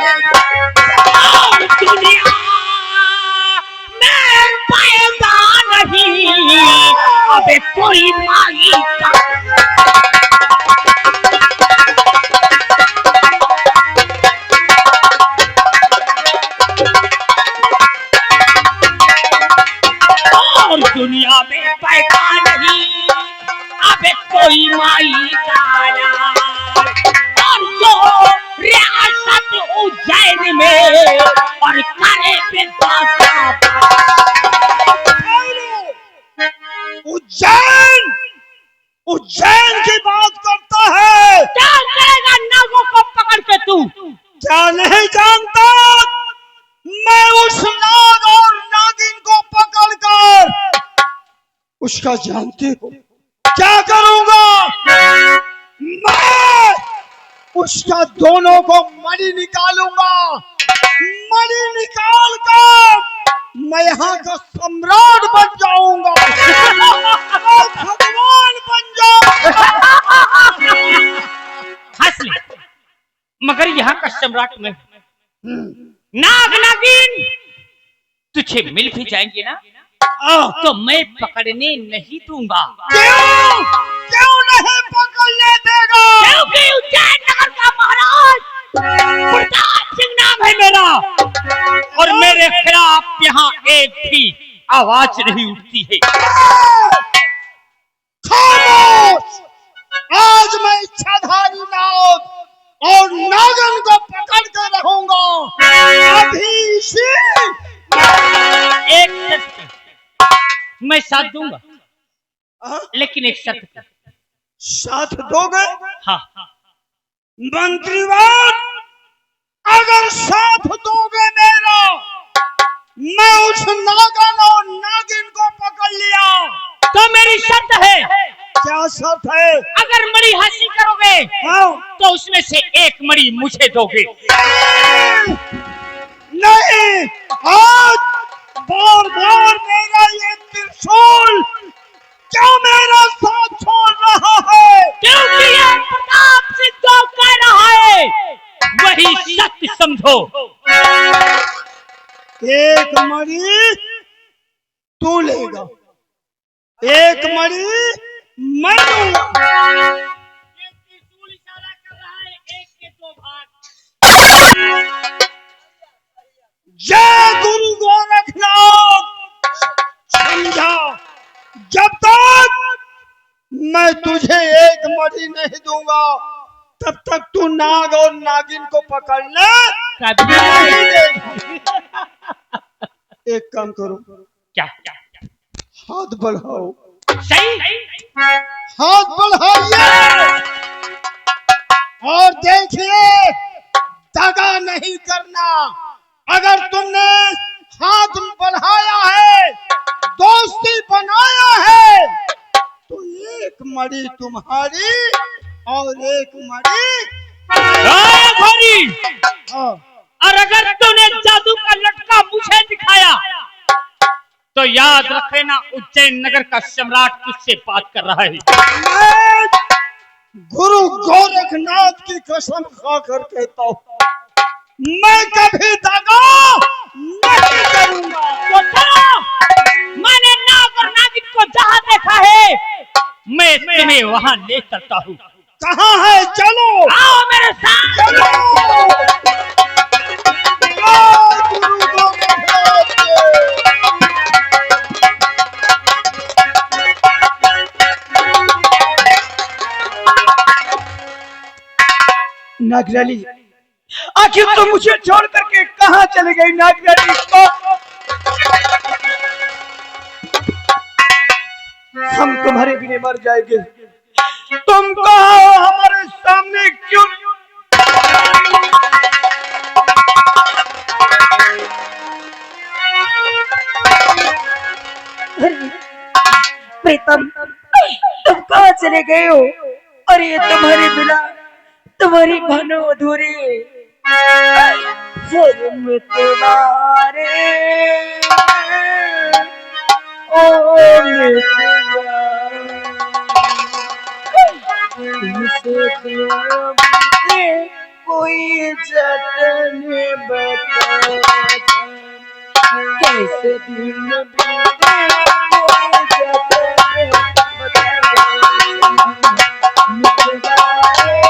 और दुनिया में पैदा नहीं अबे कोई माई का। और दुनिया में पैदा नहीं अबे कोई माई का। और जो रियासत उज्जैन में और करे उज्जैन उज्जैन की बात करता है। क्या करेगा नागों को पकड़ के तू? क्या नहीं जानता? मैं उस नाग और नागिन को पकड़कर उसका जानते हो क्या करूंगा? मैं उसका दोनों को मणि निकालूंगा। मणि निकाल कर मैं यहाँ का सम्राट बन जाऊंगा। भगवान बन जाऊंगा। हंस ले, मगर यहाँ का सम्राट मैं। नाग नागिन तुझे मिल भी जाएंगे ना तो मैं पकड़ने नहीं दूंगा। क्यों? क्यों नहीं पकड़ने देगा? क्योंकि उज्जैन नगर का महाराज प्रताप सिंह नाम है मेरा और मेरे खिलाफ यहाँ एक भी आवाज नहीं उठती है। खामोश! आज मैं इच्छाधारी नाग और नागन को पकड़ कर रहूंगा। अभी से एक शर्त मैं साथ दूंगा, लेकिन एक शर्त पे। साथ दोगे? हाँ। मंत्रीवान, अगर साथ दोगे मेरा, मैं उस नागन और नागिन को पकड़ लिया तो मेरी शर्त है। क्या शर्त है? अगर मणि हासिल करोगे तो उसमें से एक मणि मुझे दोगे। नहीं, आज बार बार मेरा ये त्रिशूल क्यों मेरा साथ छोड़ रहा है? क्योंकि ये प्रताप सिंह जो कह रहा है वही सत्य समझो। एक मणि तू लेगा, एक मणि मैं लूंगा। ये त्रिशूल इशारा कर रहा है एक के दो भाग। जय गुरु गोरखनाथ। समझा? जब तक मैं तुझे एक मणि नहीं दूंगा तब तक तू नाग और नागिन को पकड़ने नहीं देगा। एक काम करो, क्या? हाथ बढ़ाओ। सही। हाथ बढ़ाइए और देखिए, दगा नहीं करना। अगर तुमने हाथ बढ़ाया है, दोस्ती बनाया है, तो एक मणि तुम्हारी और एक मणि भारी। और अगर तूने जादू का लटका मुझे दिखाया तो याद रख लेना उज्जैन नगर का सम्राट तुझसे बात कर रहा है। मैं गुरु गोरखनाथ की कसम खाकर कहता हूँ, मैं कभी दगा नहीं करूंगा। मैंने नाग और नागिन को जहाँ देखा है मैं तुम्हें वहाँ ले चलता हूँ। कहाँ है? चलो, आओ मेरे साथ। चलो। गुरु गोरखनाथ नागराली, आखिर तुम मुझे छोड़ करके कहाँ चले गई नागराली? हम तुम्हारे बिना मर जाएंगे। तुम कहाँ हो? हमारे सामने क्यों? प्रीतम, तुम कहाँ चले गए हो? और ये तुम्हारे बिना तुम्हारी भानु अधूरी फिर में तुम्हारे ओ कोई जतन बता, कैसे दिन बीते कोई जतन बता, मिटवाए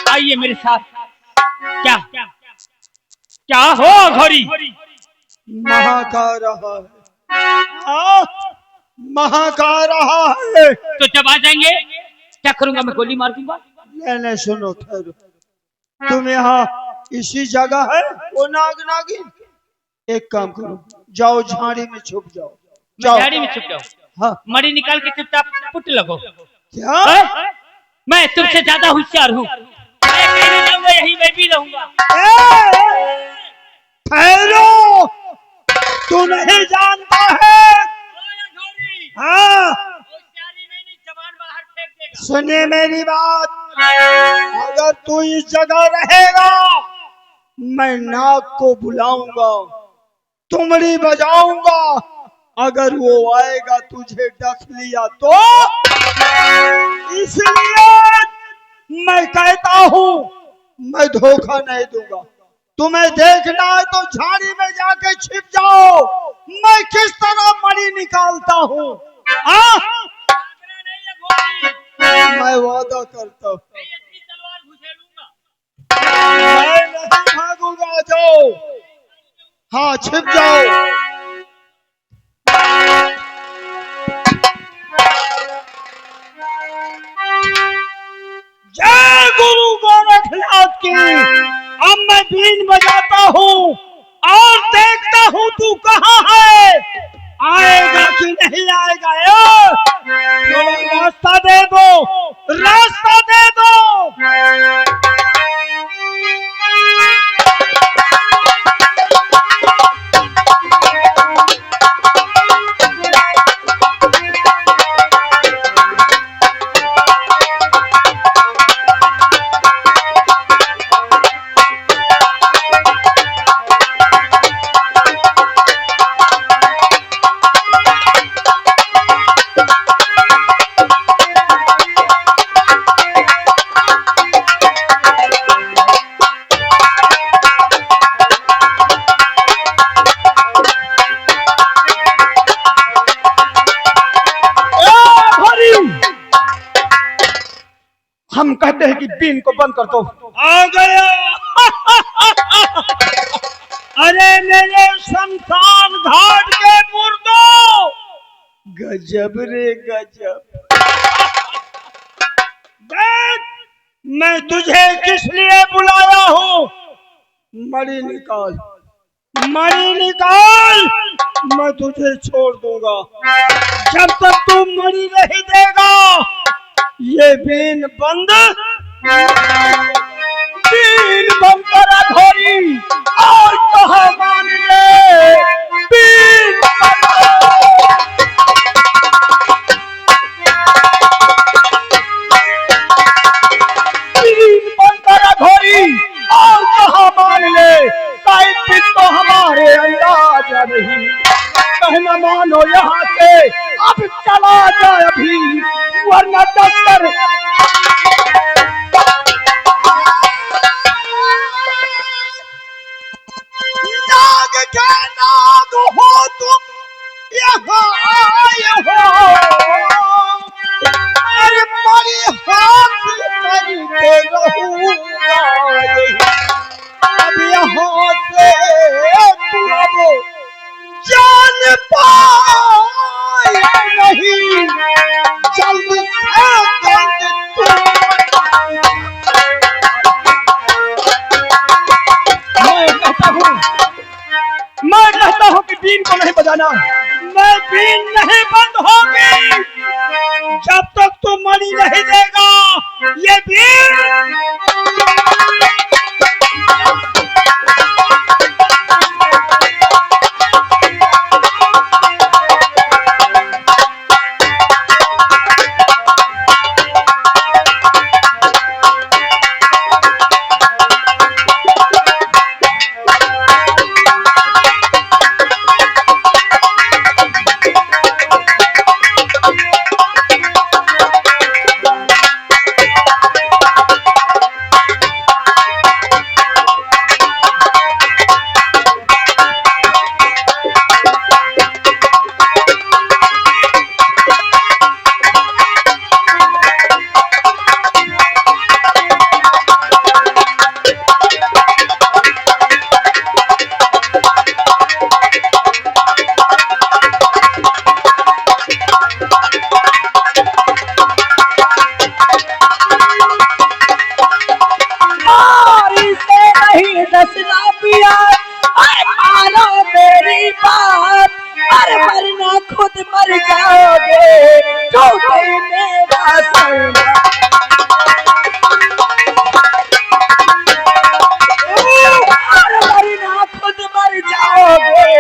आइए मेरे साथ। क्या क्या हो घोरी? महाका रहा है, महाका रहा है। तो जब आ जाएंगे क्या करूंगा? मैं गोली मार दूंगा। नहीं सुनो ठहरो, तुम यहाँ इसी जगह है वो नाग नागिन। एक काम करो, जाओ झाड़ी में छुप जाओ। जाओ झाड़ी में छुप जाओ। हाँ, मरी निकाल के चुपचाप पुट लगो। क्या? मैं तुमसे ज्यादा होशियार हूँ। मैं कहीं नहीं जाऊंगा, यहीं मैं भी रहूंगा। ठहरो, तू नहीं जानता है। हाँ, सुने मेरी बात, अगर तू इस जगह रहेगा मैं नाग को बुलाऊंगा, तुमड़ी बजाऊंगा। अगर वो आएगा तुझे डस लिया तो, इसलिए मैं कहता हूँ मैं धोखा नहीं दूंगा। तुम्हें देखना है तो झाड़ी में जाके छिप जाओ। मैं किस तरह मणि निकालता हूँ मैं वादा करता हूँ। मैं नहीं भागूंगा, जाओ। हाँ, छिप जाओ। जय गुरु गोरखनाथ की। अब मैं बीन बजाता हूँ और देखता हूँ तू कहाँ है, आएगा कि नहीं आएगा। थोड़ा रास्ता दे दो, रास्ता दे दो। हम कहते हैं कि बीन को बंद कर दो। आ गया। अरे मेरे शमशान घाट के मुर्दों, गजब रे गजब। देख, मैं तुझे किस लिए बुलाया हूँ। मणि निकाल, मणि निकाल, मैं तुझे छोड़ दूंगा। जब तक तू मणि नहीं देगा ये बीन बंद, बीन बंद करा घोरी और कहा मान ले। बीन बंद करा घोरी और कहा मान ले। शायद तो हमारे अंदाजा नहीं, कहना मानो यहाँ से, अब चला जाए अभी, वरना डॉक्टर नाग के नाग हो तुम यहाँ आए हो, अरे मारी हाथ करके रहूंगा अब यहाँ से तुम जान पाए नहीं, जल्द से जल्द मैं कहता हूँ कि बीन को नहीं बजाना, मैं बीन नहीं बंद होगी जब तक तू मणि नहीं देगा। ये बीन खुद मर जाओगे तो मेरा मरना खुद मर जाओगे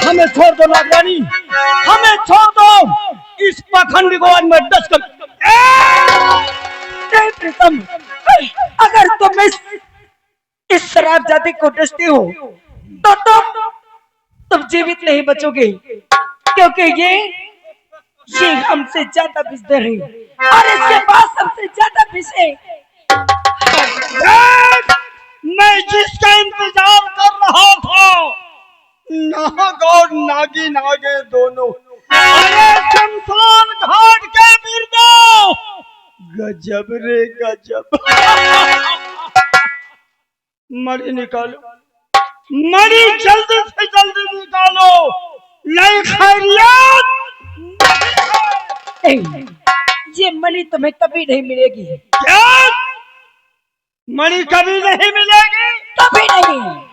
हमें छोड़ दो नागरानी, हमें छोड़ दो, इस पाखंडी को आज मैं डस कर प्रीतम, अगर तुम इस शराब जाति को डसते हो तो तुम जीवित नहीं बचोगे, क्योंकि ये हमसे ज्यादा विषधर है और इसके बाद सबसे ज्यादा विष है। मैं जिसका इंतजार कर रहा था, नाग और नागिन आगे दोनों, अरे शमशान घाट के मुर्दों, गजब रे गजब। मणि निकालो, मणि जल्दी से जल्दी निकालो, नहीं खैरियत। ये मणि तुम्हें कभी नहीं मिलेगी। क्या? मणि कभी नहीं मिलेगी? कभी नहीं।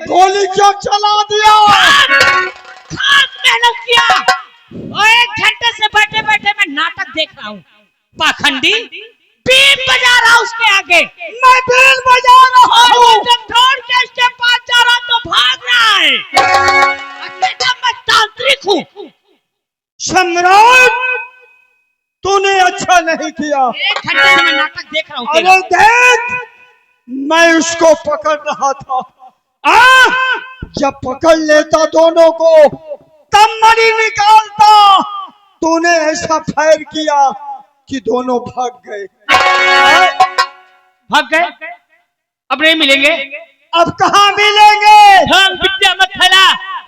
गोली क्यों चला दिया? खास मेहनत किया और 1 घंटे से बैठे बैठे मैं नाटक देख रहा हूँ। पाखंडी बीन बजा रहा उसके आगे, मैं बीन बजा रहा हूँ, जब दौड़ के इसके पास जा रहा तो भाग रहा है। मैं तांत्रिक एक घंटे से मैं नाटक देख रहा हूँ अरे देख, मैं उसको पकड़ रहा था। जब पकड़ लेता दोनों को तब मणि निकालता। तूने ऐसा फायर किया कि दोनों भाग गए। भाग गए, अब नहीं मिलेंगे। अब कहाँ मिलेंगे? हाँ, विद्या मत फैला,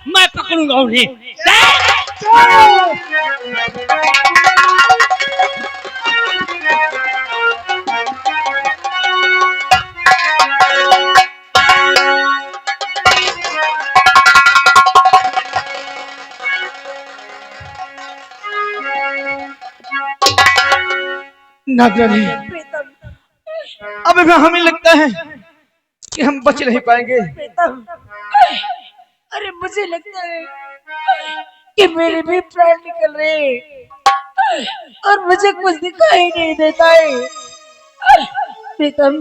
मैं पकड़ूंगा उन्हें। नागरानी, अब हमें लगता है कि हम बच नहीं पाएंगे। प्रीतम, अरे मुझे लगता है कि मेरे भी प्राण निकल रहे हैं और मुझे कुछ दिखाई नहीं देता है। प्रीतम,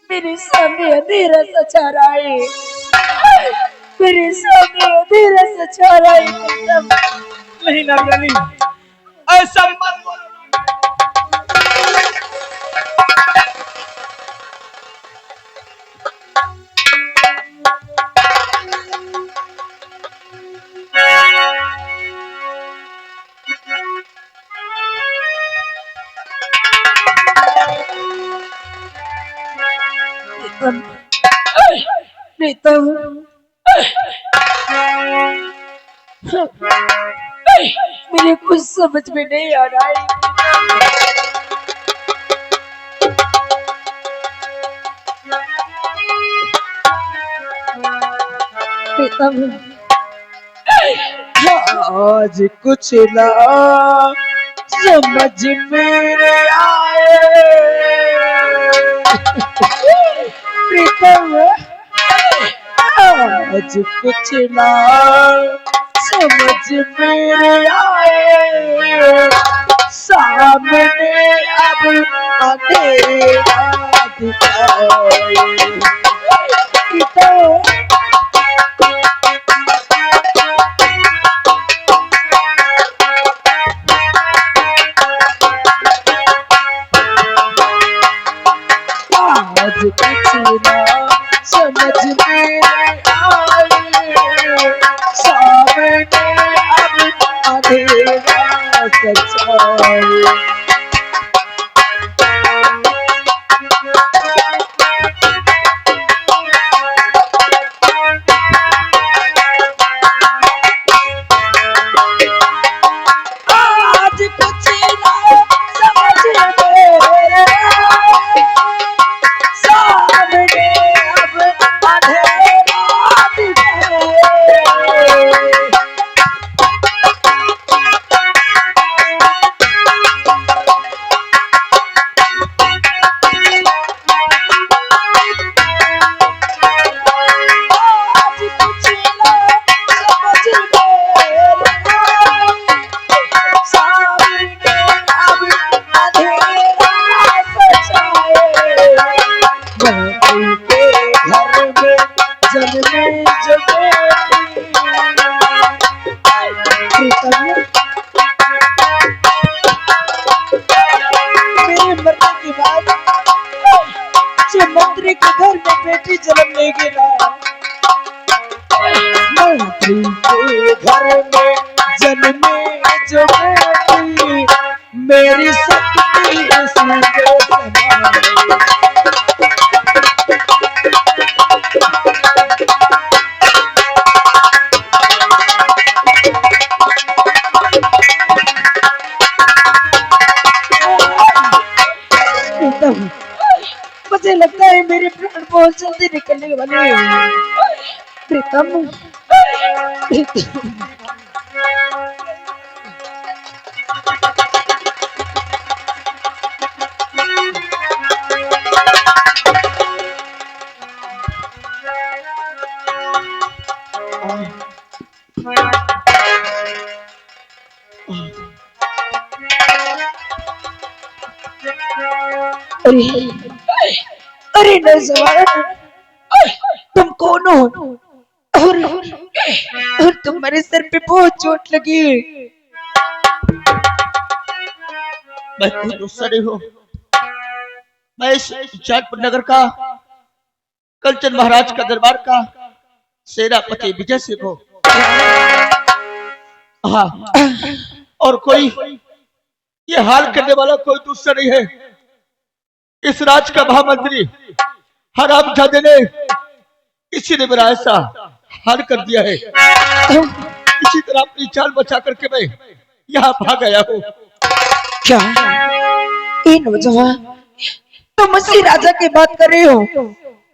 मेरे सामने अंधेरा सा छा रहा है, मेरे सामने अंधेरा सा छा रहा है प्रीतम। नहीं नागरानी, ऐसा मत बोलो। प्रीतम, मेरे कुछ समझ में नहीं आ रहा है। प्रीतम, आज कुछ ना समझ मेरे आए। प्रीतम, आज कुछ ना समझ मेरे आए। सामने अब अंधेरा दिखाए। प्रीतम, आज कुछ ना समझ में आए। सामने अब अंधेरा सचाए। आज कुछ ना समझ में आए। सामने अब अंधेरा दिखाए। आज कुछ ना समझ में आए। सामने अब अंधेरा सचाए। महबूब के घर में जन्मे जो बेटी। मेरे मरने के बाद जो मंत्री के घर में बेटी जन्म लेगी ना, मंत्री के घर में जन्मे जो बेटी। मेरी शक्ति उसमें समाए। मुझे लगता है मेरे प्राण बहुत जल्दी निकलने वाले हैं। प्रीतम, अरे अरे नौजवान, तुम कौन हो? और तुम्हारे सर पे बहुत चोट लगी। मैं कोई दूसरा नहीं हूँ। मैं इस जौनपुर नगर का कंचन महाराज का दरबार का सेनापति विजय सिंह हूँ। हाँ, और कोई ये हाल करने वाला कोई दूसरा नहीं है। इस राज का महामंत्री हरामजादे ने इसी ने मेरा ऐसा हाल कर दिया है। इसी तरह अपनी जान बचा करके मैं यहाँ भाग गया हूँ। क्या ये नौजवान तुम उसी राजा की बात कर रहे हो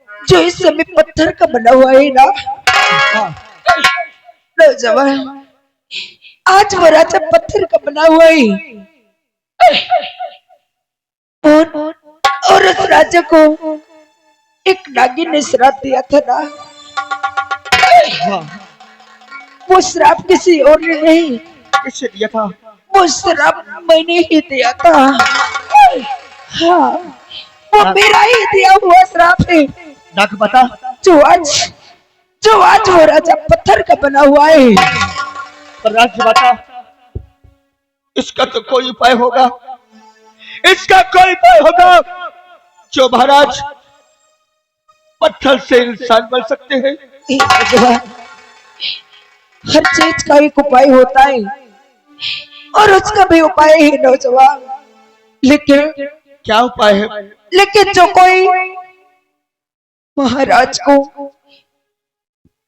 जो इस समय पत्थर का बना हुआ है ना? नौजवान, आज वो राजा पत्थर का बना हुआ है और उस राजा को एक नागिन ने श्राप दिया था ना। वो श्राप किसी और ने नहीं, किसने दिया था? वो श्राप मैंने ही दिया था। हाँ, वो मेरा ही दिया हुआ श्राप है। नाग बता, जो आज वो राजा पत्थर का बना हुआ है। पर राज बता, इसका तो कोई उपाय होगा, इसका कोई उपाय होगा जो महाराज पत्थर से इंसान बन सकते हैं। हर चीज का एक उपाय होता है और उसका भी उपाय है नौजवान। लेकिन क्या उपाय है? लेकिन जो कोई महाराज को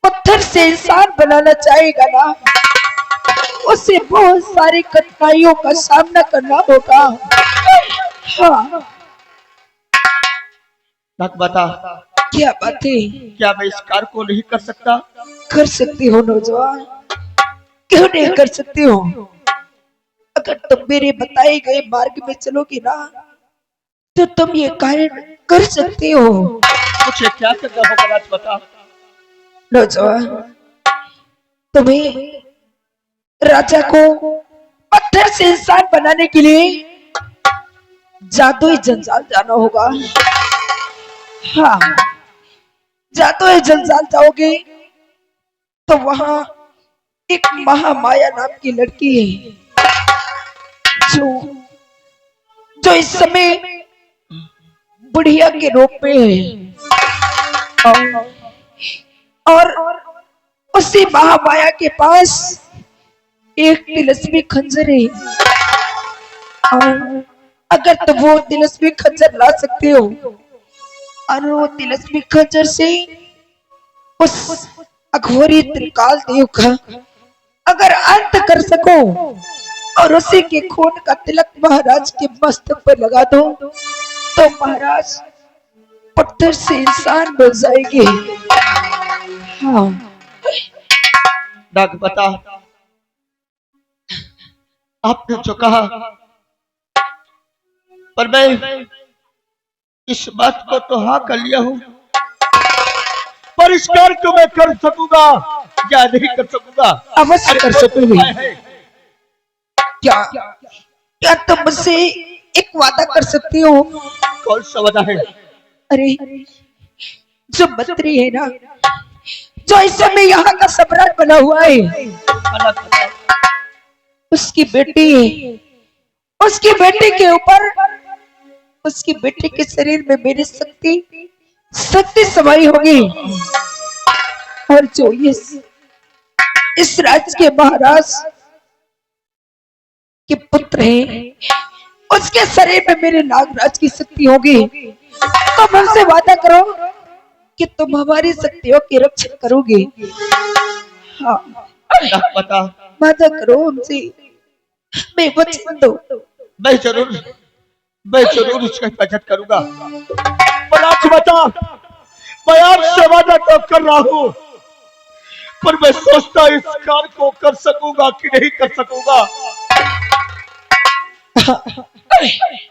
पत्थर से इंसान बनाना चाहेगा ना, उसे बहुत सारी कठिनाइयों का सामना करना होगा। हाँ, बता, क्या बात है? क्या मैं इस कार्य को नहीं कर सकता? कर सकती हो नौजवान, क्यों नहीं कर सकती हो? अगर तुम मेरे बताए गए मार्ग में चलोगी ना, तो तुम ये कार्य कर सकती हो। मुझे क्या करना होगा राज बता। नौजवान, तुम्हें राजा को पत्थर से इंसान बनाने के लिए जादुई जंजाल जाना होगा। हाँ, जादुई जंजाल जाओगे तो वहां एक महामाया नाम की लड़की है जो इस समय बुढ़िया के रूप में है और उसी महामाया के पास एक तिलस्मी खंजर है। और अगर तुम वो तिलस्मी खंजर ला सकते हो और वो तिलस्मी खंजर से उस अघोरी त्रिकाल देव का अगर अंत कर सको और उसी के खून का तिलक महाराज के मस्तक पर लगा दो, तो महाराज पत्थर से इंसान बन जाएंगे। हाँ, नाग बता, आपने जो कहा, पर मैं इस बात को तो हाँ कर लिया हूँ, पर इस कार्य को मैं कर सकूंगा या नहीं कर सकूंगा? अवश्य कर सकूंगी। क्या तुम मुझसे एक वादा कर सकती हो? कौन सा वादा है? अरे, जो मंत्री है ना, जो इस समय यहाँ का सम्राट बना हुआ है, उसकी बेटी है, उसकी बेटी के ऊपर, उसकी बेटी के शरीर में मेरी शक्ति समाई होगी। और जो इस राज्य के महाराज के पुत्र हैं, उसके शरीर में मेरे नागराज की शक्ति होगी। तुम हमसे वादा करो कि तुम हमारी शक्तियों की रक्षा करोगे। हाँ, बता, वादा करो हमसे, मैं वचन दो। मैं जरूर इसका हिफाजत करूंगा। पर आज बता, मैं आपसे वादा तो कर रहा हूँ, पर मैं सोचता इस कार्य को कर सकूंगा कि नहीं कर सकूंगा।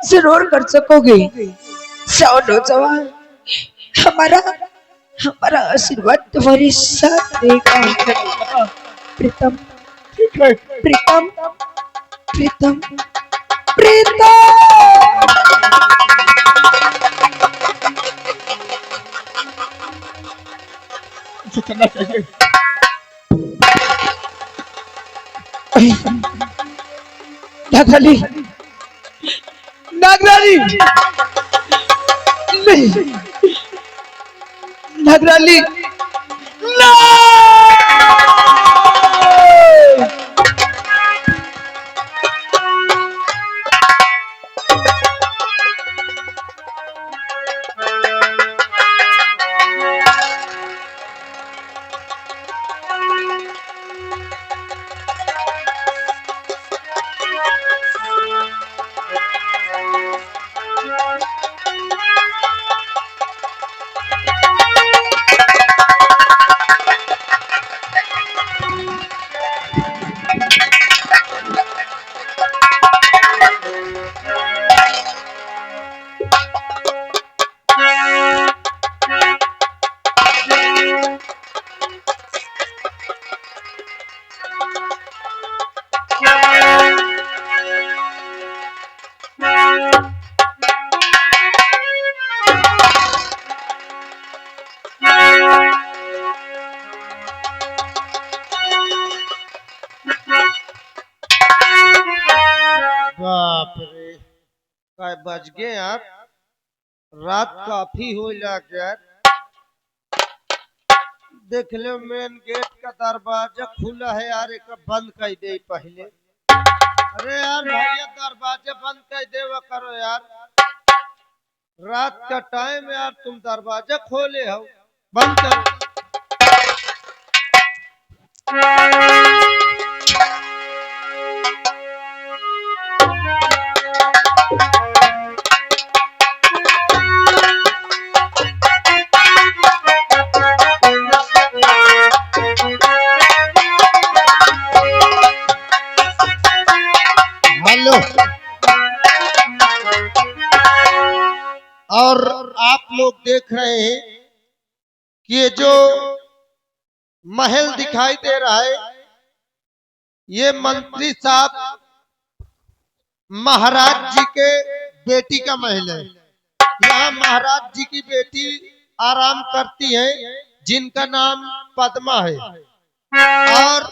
जरूर कर सकोगे। जाओ नौजवान, हमारा आशीर्वाद तुम्हारे साथ रहेगा। प्रीतम, ठीक है। प्रीतम, प्रीतम, प्रीतम। करना चाहिए। दादाली, नहीं, नगराली नहीं। बाप रे, काय बज गए यार, रात काफी हो लग यार। देख लो मेन गेट का दरवाजा खुला है यार, एक बंद कर दे पहले। अरे यार भैया दरवाजा बंद कर दे वो करो यार, रात का टाइम यार, तुम दरवाजा खोले हो, बंद करो। हेलो, और आप लोग देख रहे हैं कि ये जो महल दिखाई दे रहा है, ये मंत्री साहब महाराज जी के बेटी का महल है। यहाँ महाराज जी की बेटी आराम करती है, जिनका नाम पद्मा है। और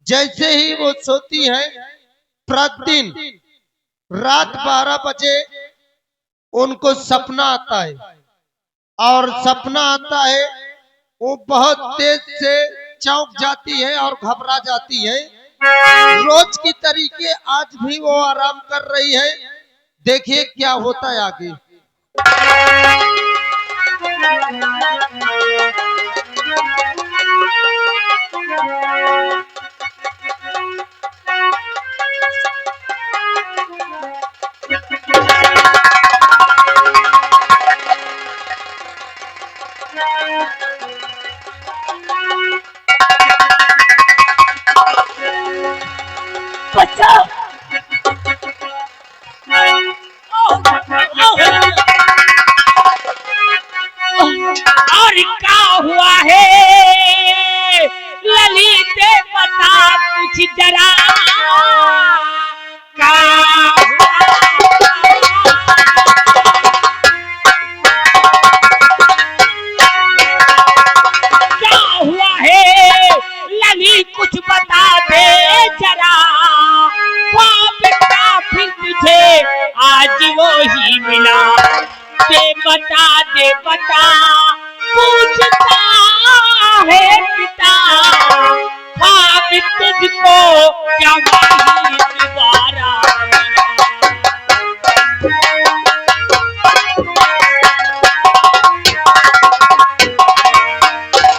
जैसे ही वो सोती है, प्रतिदिन रात 12 बजे उनको सपना आता है, और सपना आता है वो बहुत तेज से चौंक जाती है और घबरा जाती है। रोज की तरीके आज भी वो आराम कर रही है। देखिए क्या होता है आगे। बचाओ। और क्या हुआ है ललित बता कुछ जरा, क्या हुआ है ललित कुछ बता दे जरा, ख्वाब का फिर तुझे आज वो ही मिला, दे बता पूछता है पिता, ख्वाब तुझको क्या वही दोबारा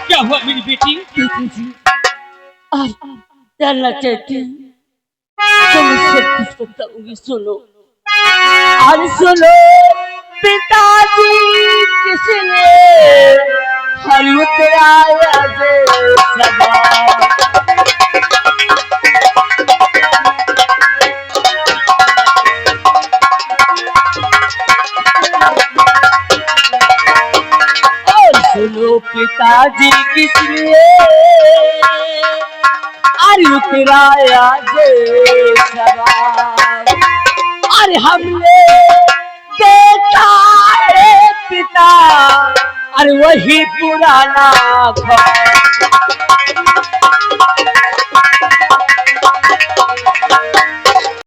क्या हुआ मेरी बेटी? जी आज डरना चाहती हूँ तो मैं सब कुछ बताऊंगी, सुनो। और सुनो पिताजी किसने हल उतराया जे सदा, और सुनो पिताजी किसने हल उतराया जे सदा, और हमने देखा है पिता और वही पुराना घर,